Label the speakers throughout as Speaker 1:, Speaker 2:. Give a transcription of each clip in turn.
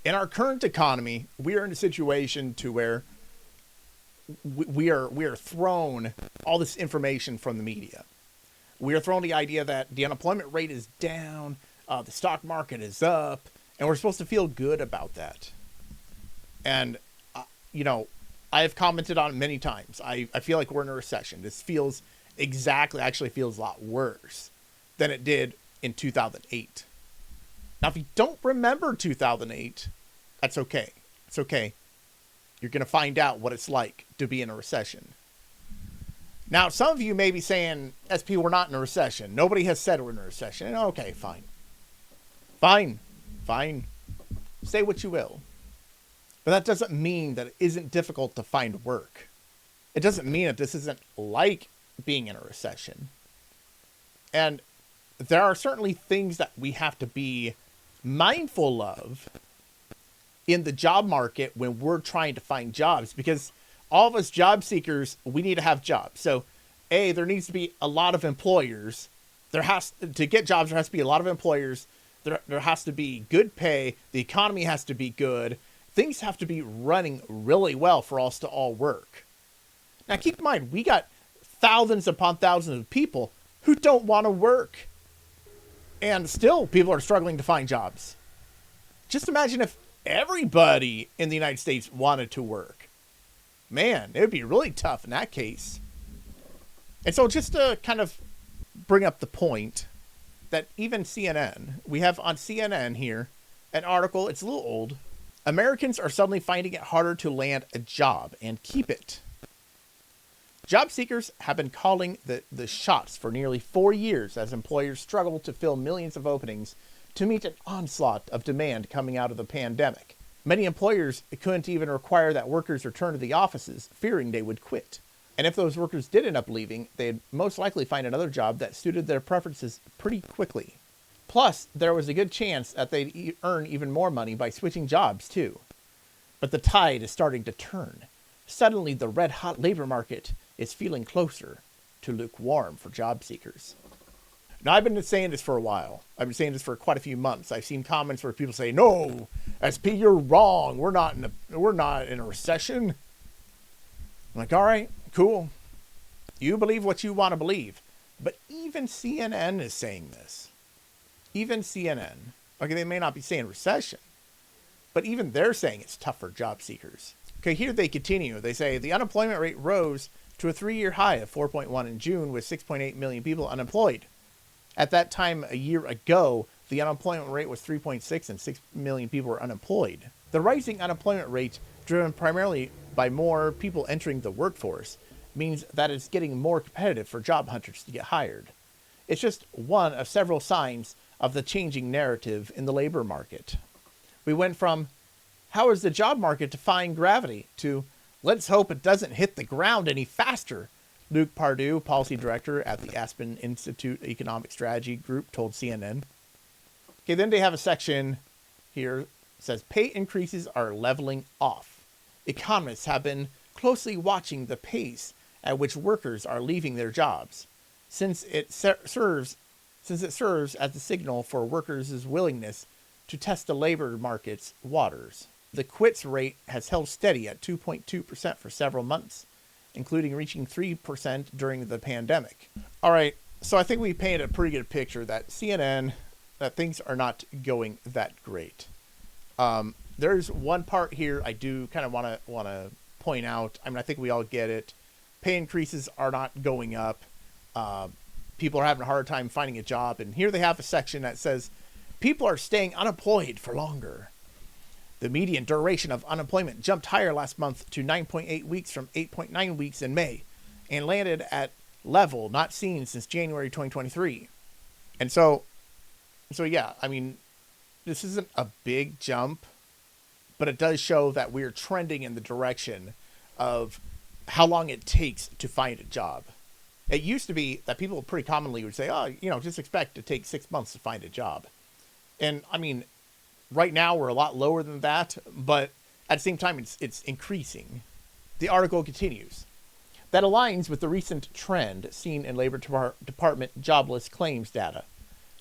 Speaker 1: In our current economy, we are in a situation to where we are thrown all this information from the media. We are thrown the idea that the unemployment rate is down, the stock market is up, and we're supposed to feel good about that. And, I have commented on it many times. I feel like we're in a recession. This actually feels a lot worse than it did in 2008. Now, if you don't remember 2008, that's okay. It's okay. You're going to find out what it's like to be in a recession. Now, some of you may be saying, SP, we're not in a recession. Nobody has said we're in a recession. And okay, fine. Fine. Say what you will. But that doesn't mean that it isn't difficult to find work. It doesn't mean that this isn't like being in a recession. And there are certainly things that we have to be mindful of in the job market when we're trying to find jobs, because all of us job seekers, we need to have jobs. So there needs to be a lot of employers. To get jobs, there has to be a lot of employers. There has to be good pay. The economy has to be good. Things have to be running really well for us to all work. Now, keep in mind, we got thousands upon thousands of people who don't want to work. And still, people are struggling to find jobs. Just imagine if everybody in the United States wanted to work. Man, it would be really tough in that case. And so just to kind of bring up the point that even CNN, we have on CNN here an article, it's a little old. Americans are suddenly finding it harder to land a job and keep it. Job seekers have been calling the shots for nearly 4 years as employers struggle to fill millions of openings to meet an onslaught of demand coming out of the pandemic. Many employers couldn't even require that workers return to the offices, fearing they would quit. And if those workers did end up leaving, they'd most likely find another job that suited their preferences pretty quickly. Plus, there was a good chance that they'd earn even more money by switching jobs, too. But the tide is starting to turn. Suddenly, the red-hot labor market is feeling closer to lukewarm for job seekers. Now, I've been saying this for a while. I've been saying this for quite a few months. I've seen comments where people say, "No, SP, you're wrong. We're not in a recession." I'm like, all right, cool. You believe what you want to believe. But even CNN is saying this. Even CNN. Okay, they may not be saying recession, but even they're saying it's tough for job seekers. Okay, here they continue. They say the unemployment rate rose to a 3-year high of 4.1 in June with 6.8 million people unemployed. At that time a year ago, the unemployment rate was 3.6 and 6 million people were unemployed. The rising unemployment rate, driven primarily by more people entering the workforce, means that it's getting more competitive for job hunters to get hired. It's just one of several signs of the changing narrative in the labor market. We went from, how is the job market defying gravity, to, let's hope it doesn't hit the ground any faster, Luke Pardue, policy director at the Aspen Institute Economic Strategy Group, told CNN. Okay, then they have a section here that says, pay increases are leveling off. Economists have been closely watching the pace at which workers are leaving their jobs, since it serves as a signal for workers' willingness to test the labor market's waters. The quits rate has held steady at 2.2% for several months, including reaching 3% during the pandemic. All right, so I think we painted a pretty good picture that CNN, that things are not going that great. There's one part here I do kind of want to point out. I mean, I think we all get it. Pay increases are not going up. People are having a hard time finding a job. And here they have a section that says, people are staying unemployed for longer. The median duration of unemployment jumped higher last month to 9.8 weeks from 8.9 weeks in May, and landed at level not seen since January 2023. And so yeah, I mean, this isn't a big jump, but it does show that we're trending in the direction of how long it takes to find a job. It used to be that people pretty commonly would say, just expect to take 6 months to find a job. And I mean, right now we're a lot lower than that, but at the same time, it's increasing. The article continues. That aligns with the recent trend seen in Labor Department jobless claims data.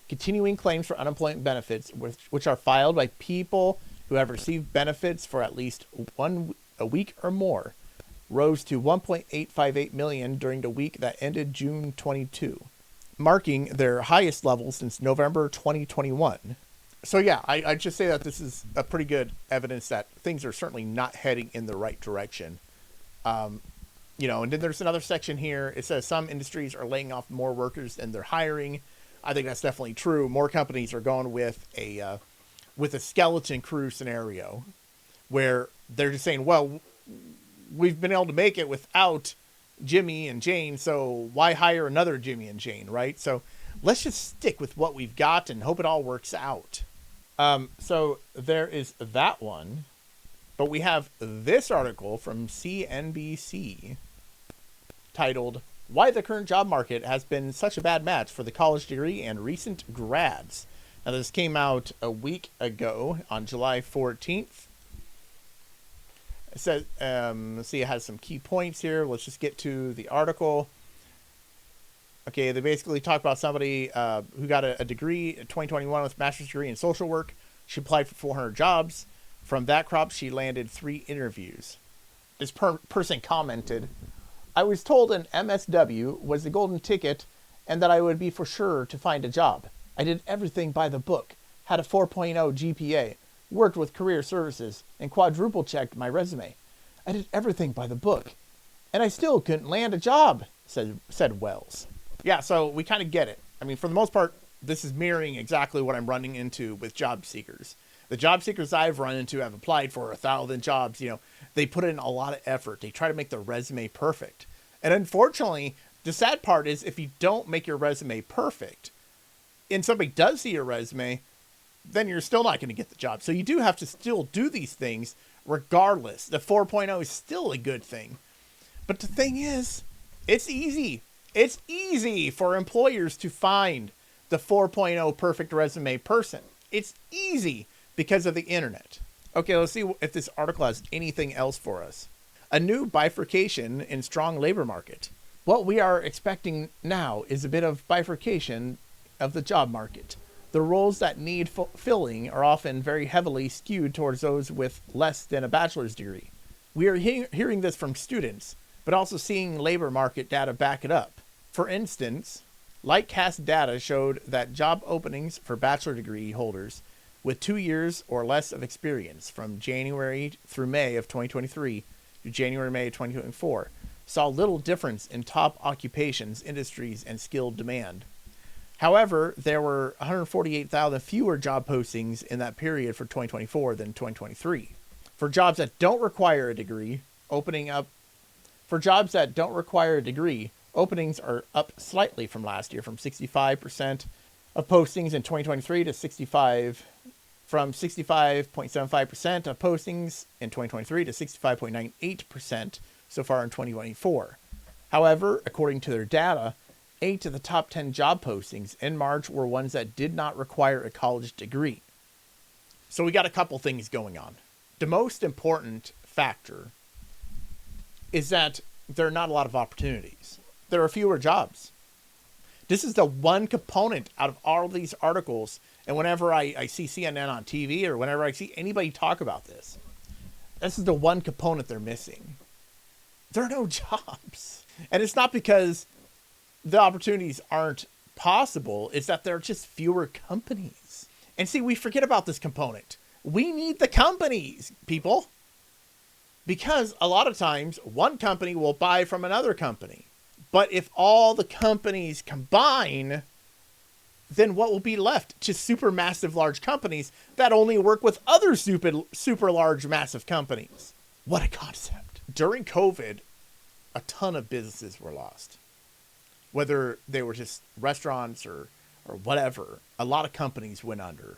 Speaker 1: Continuing claims for unemployment benefits, which are filed by people who have received benefits for at least a week or more rose to 1.858 million during the week that ended June 22, marking their highest level since November 2021. So yeah, I'd just say that this is a pretty good evidence that things are certainly not heading in the right direction. And then there's another section here. It says some industries are laying off more workers than they're hiring. I think that's definitely true. More companies are going with a skeleton crew scenario where they're just saying, well, we've been able to make it without Jimmy and Jane, so why hire another Jimmy and Jane, right? So let's just stick with what we've got and hope it all works out. So there is that one. But we have this article from CNBC titled, Why the Current Job Market Has Been Such a Bad Match for the College Degree and Recent Grads. Now, this came out a week ago on July 14th. It says, let's see, it has some key points here. Let's just get to the article. Okay, they basically talk about somebody who got a degree in 2021 with a master's degree in social work. She applied for 400 jobs. From that crop, she landed 3 interviews. This person commented, I was told an MSW was the golden ticket and that I would be for sure to find a job. I did everything by the book, had a 4.0 GPA, worked with career services, and quadruple checked my resume. I did everything by the book, and I still couldn't land a job, said Wells. Yeah, so we kind of get it. I mean, for the most part, this is mirroring exactly what I'm running into with job seekers. The job seekers I've run into have applied for 1,000 jobs. They put in a lot of effort. They try to make their resume perfect. And unfortunately, the sad part is if you don't make your resume perfect and somebody does see your resume, then you're still not going to get the job. So you do have to still do these things regardless. The 4.0 is still a good thing. But the thing is, it's easy. It's easy for employers to find the 4.0 perfect resume person. It's easy because of the internet. Okay, let's see if this article has anything else for us. A new bifurcation in strong labor market. What we are expecting now is a bit of bifurcation of the job market. The roles that need filling are often very heavily skewed towards those with less than a bachelor's degree. We are hearing this from students, but also seeing labor market data back it up. For instance, Lightcast data showed that job openings for bachelor degree holders with 2 years or less of experience from January through May of 2023 to January-May 2024 saw little difference in top occupations, industries, and skilled demand. However, there were 148,000 fewer job postings in that period for 2024 than 2023. For jobs that don't require a degree, openings are up slightly from last year, from 65% of postings in 2023 to 65.75% of postings in 2023 to 65.98% so far in 2024. However, according to their data, 8 of the top 10 job postings in March were ones that did not require a college degree. So we got a couple things going on. The most important factor is that there are not a lot of opportunities. There are fewer jobs. This is the one component out of all of these articles. And whenever I see CNN on TV or whenever I see anybody talk about this, this is the one component they're missing. There are no jobs. And it's not because the opportunities aren't possible. It's that there are just fewer companies. And see, we forget about this component. We need the companies, people. Because a lot of times, one company will buy from another company. But if all the companies combine, then what will be left? Just super massive large companies that only work with other super large massive companies. What a concept. During COVID, a ton of businesses were lost. Whether they were just restaurants or whatever, a lot of companies went under.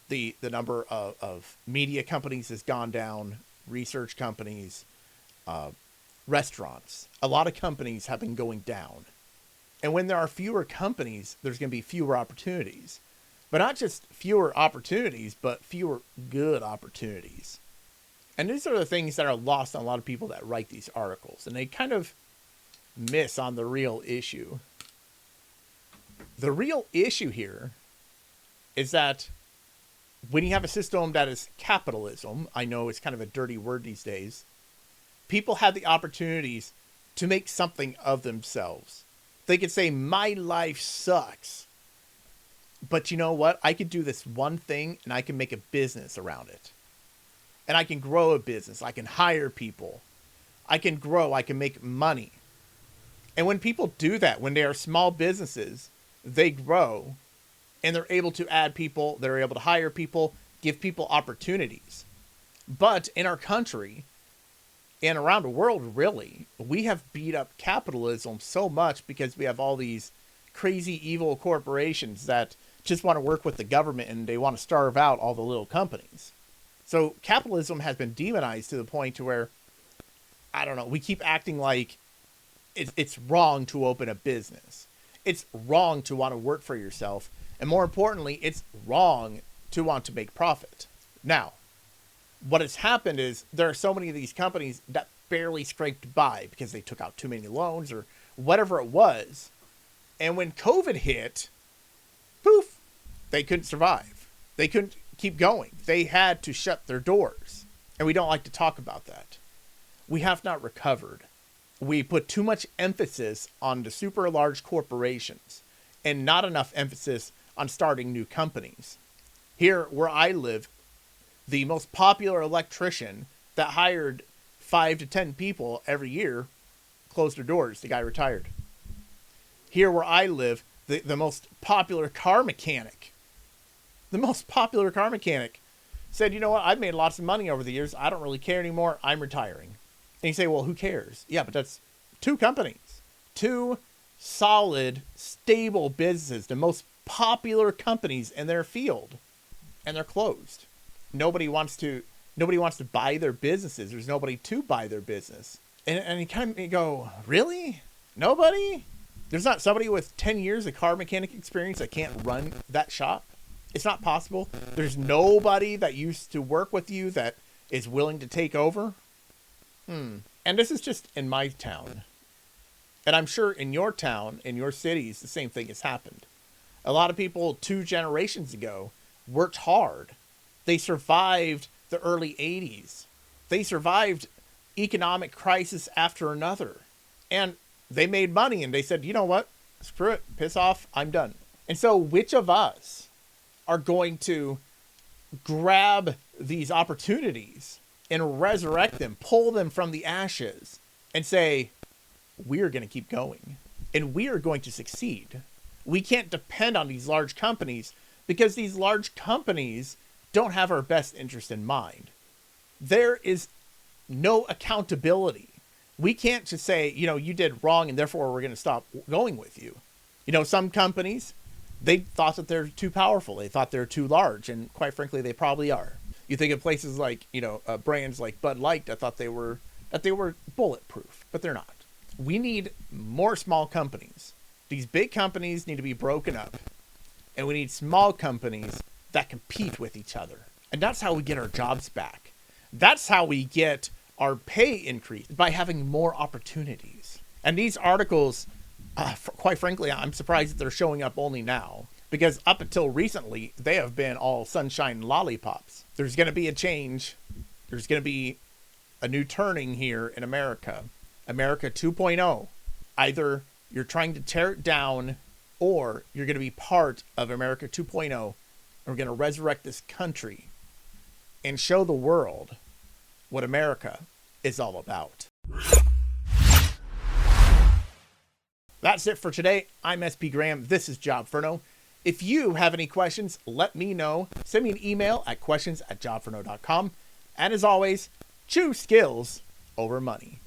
Speaker 1: The number of media companies has gone down, research companies, restaurants. A lot of companies have been going down. And when there are fewer companies, there's going to be fewer opportunities. But not just fewer opportunities, but fewer good opportunities. And these are the things that are lost on a lot of people that write these articles. And they kind of miss on the real issue. The real issue here is that when you have a system that is capitalism, I know it's kind of a dirty word these days, people have the opportunities to make something of themselves. They could say, my life sucks, but you know what? I could do this one thing and I can make a business around it. And I can grow a business. I can hire people. I can grow. I can make money. And when people do that, when they are small businesses, they grow and they're able to add people. They're able to hire people, give people opportunities. But in our country and around the world, really, we have beat up capitalism so much because we have all these crazy, evil corporations that just want to work with the government and they want to starve out all the little companies. So capitalism has been demonized to the point to where, I don't know, we keep acting like it's wrong to open a business. It's wrong to want to work for yourself. And more importantly, it's wrong to want to make profit. Now, what has happened is there are so many of these companies that barely scraped by because they took out too many loans or whatever it was. And when COVID hit, poof, they couldn't survive. They couldn't keep going. They had to shut their doors. And we don't like to talk about that. We have not recovered. We put too much emphasis on the super large corporations and not enough emphasis on starting new companies. Here where I live, the most popular electrician that hired 5 to 10 people every year closed their doors. The guy retired. Here where I live, the most popular car mechanic, said, you know what, I've made lots of money over the years. I don't really care anymore. I'm retiring. And you say, well, who cares? Yeah, but that's 2 companies. 2 solid, stable businesses, the most popular companies in their field. And they're closed. Nobody wants to buy their businesses. There's nobody to buy their business. And you kind of go, really? Nobody? There's not somebody with 10 years of car mechanic experience that can't run that shop? It's not possible. There's nobody that used to work with you that is willing to take over? And this is just in my town. And I'm sure in your town, in your cities, the same thing has happened. A lot of people 2 generations ago worked hard. They survived the early 80s. They survived economic crisis after another. And they made money and they said, you know what? Screw it. Piss off. I'm done. And so which of us are going to grab these opportunities and resurrect them, pull them from the ashes and say, we are going to keep going and we are going to succeed. We can't depend on these large companies because these large companies don't have our best interest in mind. There is no accountability. We can't just say, you know, you did wrong and therefore we're going to stop going with you. You know, some companies, they thought that they're too powerful. They thought they're too large. And quite frankly, they probably are. You think of places like, you know, brands like Bud Light that thought they were bulletproof, but they're not. We need more small companies. These big companies need to be broken up. And we need small companies that compete with each other. And that's how we get our jobs back. That's how we get our pay increased, by having more opportunities. And these articles, quite frankly, I'm surprised that they're showing up only now. Because up until recently, they have been all sunshine and lollipops. There's going to be a change. There's going to be a new turning here in America. America 2.0. Either you're trying to tear it down or you're going to be part of America 2.0. And we're going to resurrect this country and show the world what America is all about. That's it for today. I'm SP Graham. This is Jobferno. If you have any questions, let me know. Send me an email at questions@jobferno.com. And as always, choose skills over money.